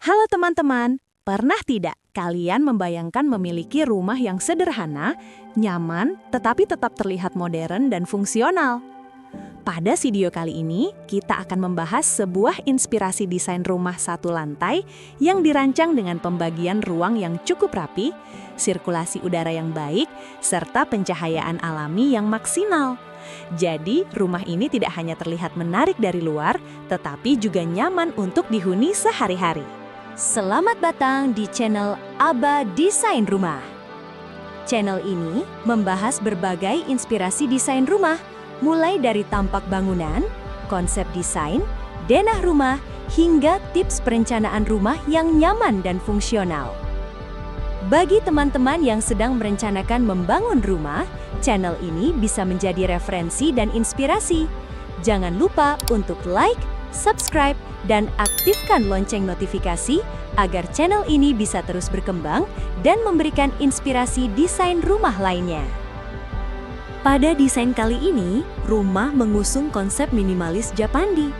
Halo teman-teman, pernah tidak kalian membayangkan memiliki rumah yang sederhana, nyaman, tetapi tetap terlihat modern dan fungsional? Pada video kali ini, kita akan membahas sebuah inspirasi desain rumah satu lantai yang dirancang dengan pembagian ruang yang cukup rapi, sirkulasi udara yang baik, serta pencahayaan alami yang maksimal. Jadi, rumah ini tidak hanya terlihat menarik dari luar, tetapi juga nyaman untuk dihuni sehari-hari. Selamat datang di channel Aba Desain Rumah. Channel ini membahas berbagai inspirasi desain rumah, mulai dari tampak bangunan, konsep desain, denah rumah, hingga tips perencanaan rumah yang nyaman dan fungsional. Bagi teman-teman yang sedang merencanakan membangun rumah, channel ini bisa menjadi referensi dan inspirasi. Jangan lupa untuk like, subscribe, dan aktifkan lonceng notifikasi agar channel ini bisa terus berkembang dan memberikan inspirasi desain rumah lainnya. Pada desain kali ini, rumah mengusung konsep minimalis Japandi.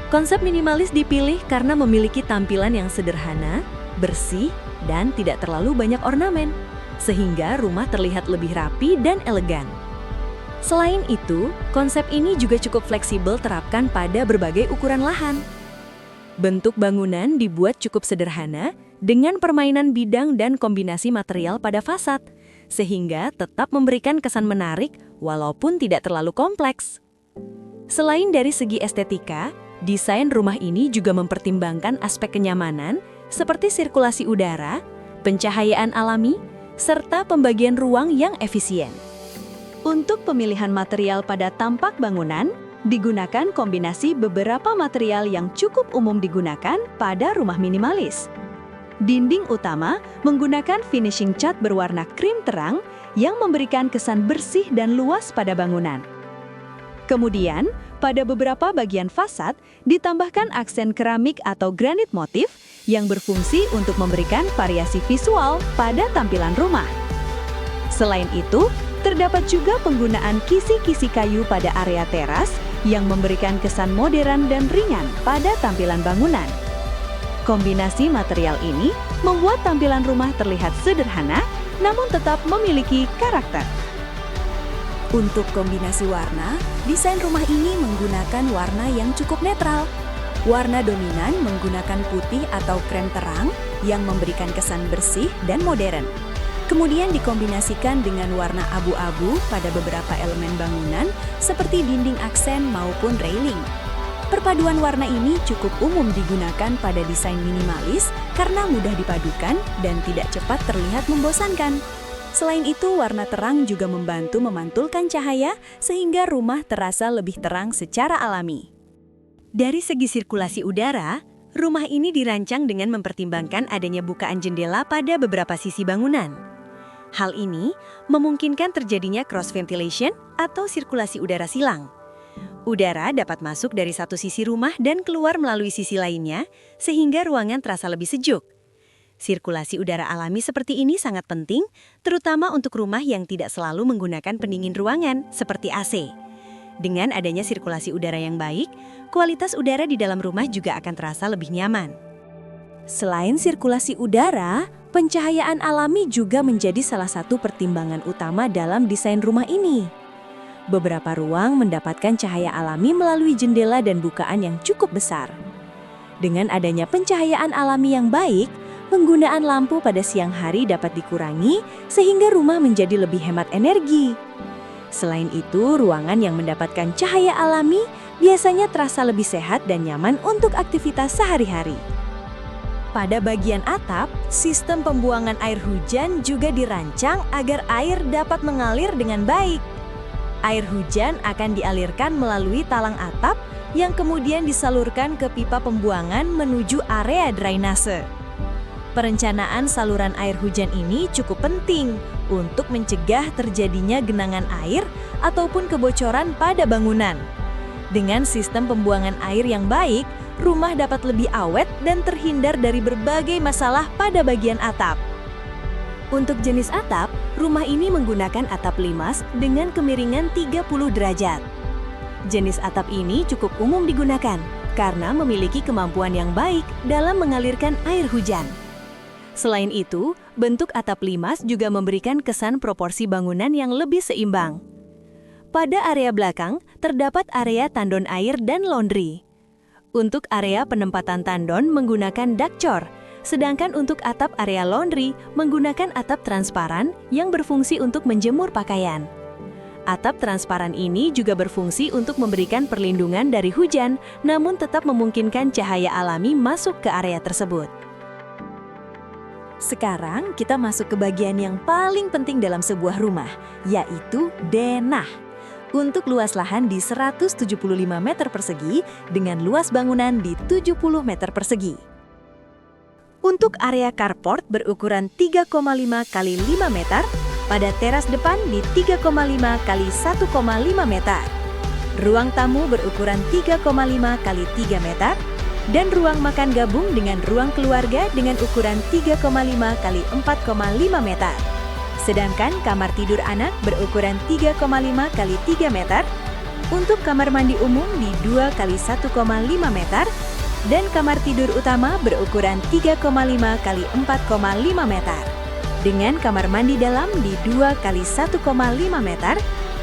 Konsep minimalis dipilih karena memiliki tampilan yang sederhana, bersih, dan tidak terlalu banyak ornamen, sehingga rumah terlihat lebih rapi dan elegan. Selain itu, konsep ini juga cukup fleksibel terapkan pada berbagai ukuran lahan. Bentuk bangunan dibuat cukup sederhana dengan permainan bidang dan kombinasi material pada fasad, sehingga tetap memberikan kesan menarik walaupun tidak terlalu kompleks. Selain dari segi estetika, desain rumah ini juga mempertimbangkan aspek kenyamanan seperti sirkulasi udara, pencahayaan alami, serta pembagian ruang yang efisien. Untuk pemilihan material pada tampak bangunan, digunakan kombinasi beberapa material yang cukup umum digunakan pada rumah minimalis. Dinding utama menggunakan finishing cat berwarna krim terang yang memberikan kesan bersih dan luas pada bangunan. Kemudian, pada beberapa bagian fasad ditambahkan aksen keramik atau granit motif yang berfungsi untuk memberikan variasi visual pada tampilan rumah. Selain itu, terdapat juga penggunaan kisi-kisi kayu pada area teras yang memberikan kesan modern dan ringan pada tampilan bangunan. Kombinasi material ini membuat tampilan rumah terlihat sederhana, namun tetap memiliki karakter. Untuk kombinasi warna, desain rumah ini menggunakan warna yang cukup netral. Warna dominan menggunakan putih atau krem terang yang memberikan kesan bersih dan modern. Kemudian dikombinasikan dengan warna abu-abu pada beberapa elemen bangunan seperti dinding aksen maupun railing. Perpaduan warna ini cukup umum digunakan pada desain minimalis karena mudah dipadukan dan tidak cepat terlihat membosankan. Selain itu, warna terang juga membantu memantulkan cahaya sehingga rumah terasa lebih terang secara alami. Dari segi sirkulasi udara, rumah ini dirancang dengan mempertimbangkan adanya bukaan jendela pada beberapa sisi bangunan. Hal ini memungkinkan terjadinya cross ventilation atau sirkulasi udara silang. Udara dapat masuk dari satu sisi rumah dan keluar melalui sisi lainnya, sehingga ruangan terasa lebih sejuk. Sirkulasi udara alami seperti ini sangat penting, terutama untuk rumah yang tidak selalu menggunakan pendingin ruangan, seperti AC. Dengan adanya sirkulasi udara yang baik, kualitas udara di dalam rumah juga akan terasa lebih nyaman. Selain sirkulasi udara, pencahayaan alami juga menjadi salah satu pertimbangan utama dalam desain rumah ini. Beberapa ruang mendapatkan cahaya alami melalui jendela dan bukaan yang cukup besar. Dengan adanya pencahayaan alami yang baik, penggunaan lampu pada siang hari dapat dikurangi sehingga rumah menjadi lebih hemat energi. Selain itu, ruangan yang mendapatkan cahaya alami biasanya terasa lebih sehat dan nyaman untuk aktivitas sehari-hari. Pada bagian atap, sistem pembuangan air hujan juga dirancang agar air dapat mengalir dengan baik. Air hujan akan dialirkan melalui talang atap yang kemudian disalurkan ke pipa pembuangan menuju area drainase. Perencanaan saluran air hujan ini cukup penting untuk mencegah terjadinya genangan air ataupun kebocoran pada bangunan. Dengan sistem pembuangan air yang baik, rumah dapat lebih awet dan terhindar dari berbagai masalah pada bagian atap. Untuk jenis atap, rumah ini menggunakan atap limas dengan kemiringan 30 derajat. Jenis atap ini cukup umum digunakan, karena memiliki kemampuan yang baik dalam mengalirkan air hujan. Selain itu, bentuk atap limas juga memberikan kesan proporsi bangunan yang lebih seimbang. Pada area belakang, terdapat area tandon air dan laundry. Untuk area penempatan tandon menggunakan ductcore, sedangkan untuk atap area laundry menggunakan atap transparan yang berfungsi untuk menjemur pakaian. Atap transparan ini juga berfungsi untuk memberikan perlindungan dari hujan, namun tetap memungkinkan cahaya alami masuk ke area tersebut. Sekarang kita masuk ke bagian yang paling penting dalam sebuah rumah, yaitu denah. Untuk luas lahan di 175 meter persegi dengan luas bangunan di 70 meter persegi. Untuk area carport berukuran 3,5 kali 5 meter, pada teras depan di 3,5 kali 1,5 meter. Ruang tamu berukuran 3,5 kali 3 meter, dan ruang makan gabung dengan ruang keluarga dengan ukuran 3,5 kali 4,5 meter. Sedangkan kamar tidur anak berukuran 3,5 kali 3 meter, untuk kamar mandi umum di 2 kali 1,5 meter, dan kamar tidur utama berukuran 3,5 kali 4,5 meter. Dengan kamar mandi dalam di 2 kali 1,5 meter,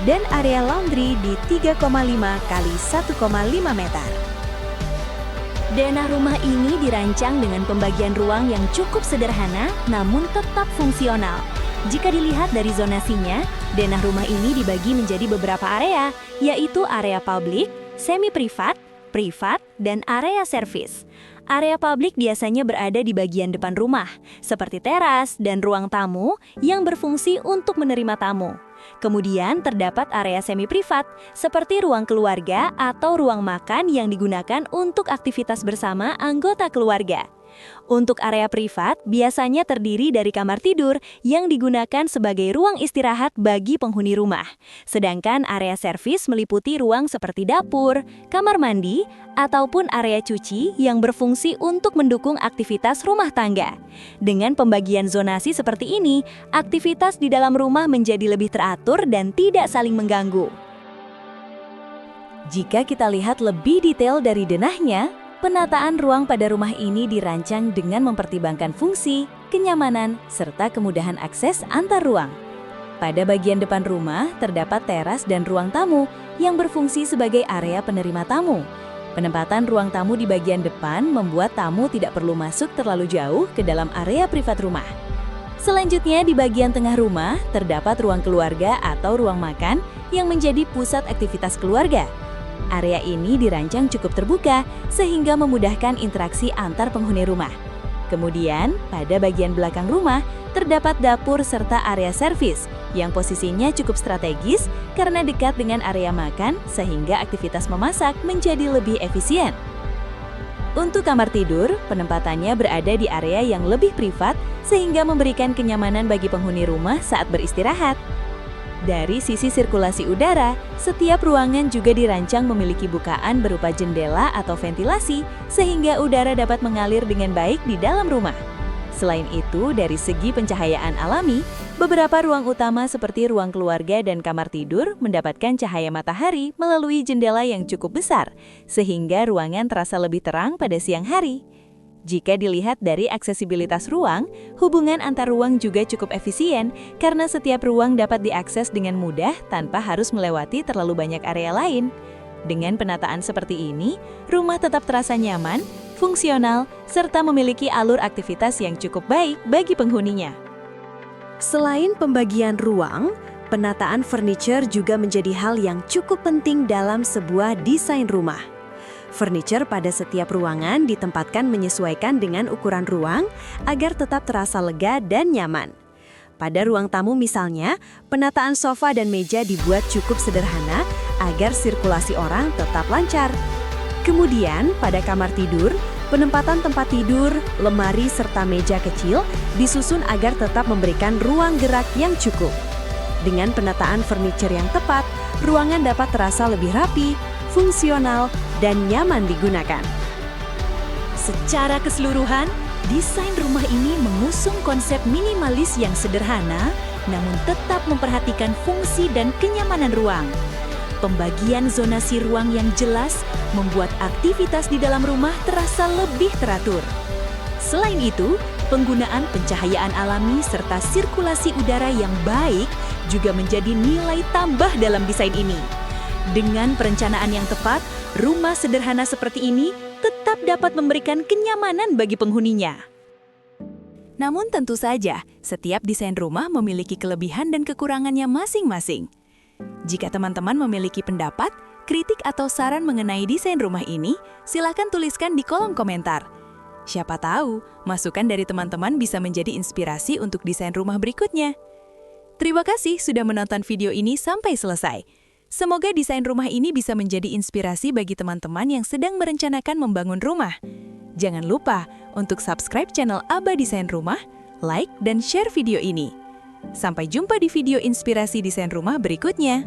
dan area laundry di 3,5 kali 1,5 meter. Denah rumah ini dirancang dengan pembagian ruang yang cukup sederhana namun tetap fungsional. Jika dilihat dari zonasinya, denah rumah ini dibagi menjadi beberapa area, yaitu area publik, semi-privat, privat, dan area servis. Area publik biasanya berada di bagian depan rumah, seperti teras dan ruang tamu yang berfungsi untuk menerima tamu. Kemudian terdapat area semi-privat, seperti ruang keluarga atau ruang makan yang digunakan untuk aktivitas bersama anggota keluarga. Untuk area privat biasanya terdiri dari kamar tidur yang digunakan sebagai ruang istirahat bagi penghuni rumah. Sedangkan area servis meliputi ruang seperti dapur, kamar mandi, ataupun area cuci yang berfungsi untuk mendukung aktivitas rumah tangga. Dengan pembagian zonasi seperti ini, aktivitas di dalam rumah menjadi lebih teratur dan tidak saling mengganggu. Jika kita lihat lebih detail dari denahnya, penataan ruang pada rumah ini dirancang dengan mempertimbangkan fungsi, kenyamanan, serta kemudahan akses antar ruang. Pada bagian depan rumah, terdapat teras dan ruang tamu yang berfungsi sebagai area penerima tamu. Penempatan ruang tamu di bagian depan membuat tamu tidak perlu masuk terlalu jauh ke dalam area privat rumah. Selanjutnya, di bagian tengah rumah, terdapat ruang keluarga atau ruang makan yang menjadi pusat aktivitas keluarga. Area ini dirancang cukup terbuka sehingga memudahkan interaksi antar penghuni rumah. Kemudian, pada bagian belakang rumah, terdapat dapur serta area servis yang posisinya cukup strategis karena dekat dengan area makan sehingga aktivitas memasak menjadi lebih efisien. Untuk kamar tidur, penempatannya berada di area yang lebih privat sehingga memberikan kenyamanan bagi penghuni rumah saat beristirahat. Dari sisi sirkulasi udara, setiap ruangan juga dirancang memiliki bukaan berupa jendela atau ventilasi sehingga udara dapat mengalir dengan baik di dalam rumah. Selain itu, dari segi pencahayaan alami, beberapa ruang utama seperti ruang keluarga dan kamar tidur mendapatkan cahaya matahari melalui jendela yang cukup besar, sehingga ruangan terasa lebih terang pada siang hari. Jika dilihat dari aksesibilitas ruang, hubungan antar ruang juga cukup efisien karena setiap ruang dapat diakses dengan mudah tanpa harus melewati terlalu banyak area lain. Dengan penataan seperti ini, rumah tetap terasa nyaman, fungsional, serta memiliki alur aktivitas yang cukup baik bagi penghuninya. Selain pembagian ruang, penataan furniture juga menjadi hal yang cukup penting dalam sebuah desain rumah. Furniture pada setiap ruangan ditempatkan menyesuaikan dengan ukuran ruang agar tetap terasa lega dan nyaman. Pada ruang tamu misalnya, penataan sofa dan meja dibuat cukup sederhana agar sirkulasi orang tetap lancar. Kemudian, pada kamar tidur, penempatan tempat tidur, lemari serta meja kecil disusun agar tetap memberikan ruang gerak yang cukup. Dengan penataan furniture yang tepat, ruangan dapat terasa lebih rapi, fungsional, dan nyaman digunakan. Secara keseluruhan, desain rumah ini mengusung konsep minimalis yang sederhana, namun tetap memperhatikan fungsi dan kenyamanan ruang. Pembagian zonasi ruang yang jelas membuat aktivitas di dalam rumah terasa lebih teratur. Selain itu, penggunaan pencahayaan alami serta sirkulasi udara yang baik juga menjadi nilai tambah dalam desain ini. Dengan perencanaan yang tepat, rumah sederhana seperti ini tetap dapat memberikan kenyamanan bagi penghuninya. Namun tentu saja, setiap desain rumah memiliki kelebihan dan kekurangannya masing-masing. Jika teman-teman memiliki pendapat, kritik atau saran mengenai desain rumah ini, silakan tuliskan di kolom komentar. Siapa tahu, masukan dari teman-teman bisa menjadi inspirasi untuk desain rumah berikutnya. Terima kasih sudah menonton video ini sampai selesai. Semoga desain rumah ini bisa menjadi inspirasi bagi teman-teman yang sedang merencanakan membangun rumah. Jangan lupa untuk subscribe channel Aba Desain Rumah, like dan share video ini. Sampai jumpa di video inspirasi desain rumah berikutnya.